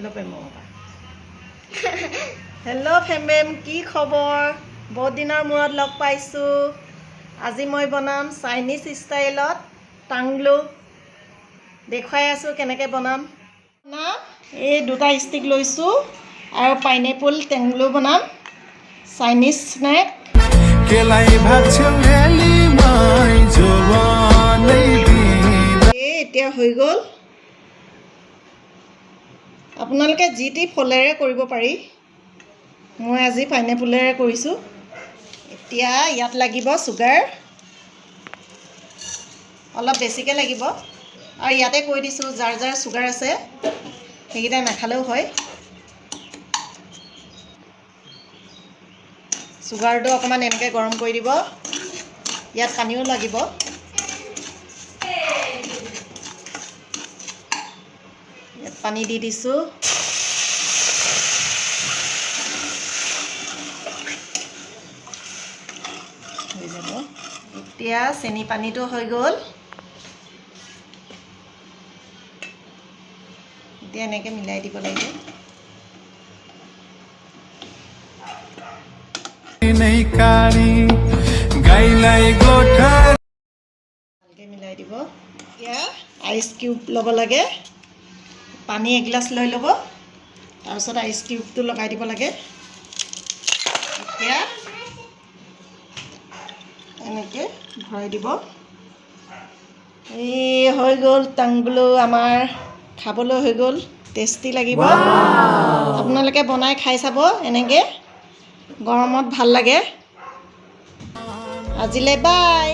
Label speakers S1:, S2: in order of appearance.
S1: hello' প্ৰেমকা hello' ফেমেম কি খবৰ বহুত দিনৰ মূৰত লগ পাইছোঁ আজি মই বনাম চাইনিজ ষ্টাইলত টাংলো দেখুৱাই আছোঁ কেনেকৈ বনাম না এই দুটা ষ্টিক লৈছোঁ আৰু পাইনএপল টেংলো বনাম চাইনিজ স্নেক এতিয়া হৈ গ'ল আপোনালোকে যি টি ফলেৰে কৰিব পাৰি মই আজি পাইনএপলেৰে কৰিছোঁ এতিয়া ইয়াত লাগিব চুগাৰ অলপ বেছিকৈ লাগিব আৰু ইয়াতে কৈ দিছোঁ যাৰ যাৰ চুগাৰ আছে সেইকেইটা নাখালেও হয় চুগাৰটো অকণমান এনেকৈ গৰম কৰি দিব ইয়াত পানীও লাগিব ইয়াত পানী দি দিছোঁ হৈ যাব এতিয়া চেনি পানীটো হৈ গ'ল এতিয়া এনেকৈ মিলাই দিব লাগিব ভালকৈ মিলাই দিব এতিয়া আইচ কিউব ল'ব লাগে পানী এগিলাচ লৈ ল'ব তাৰপিছত আইচ কিউবটো লগাই দিব লাগে এতিয়া এনেকৈ ভৰাই দিব এই হৈ গ'ল টাংলো আমাৰ খাবলৈ হৈ গ'ল টেষ্টি লাগিব আপোনালোকে বনাই খাই চাব এনেকৈ গৰমত ভাল লাগে আজিলৈ বাই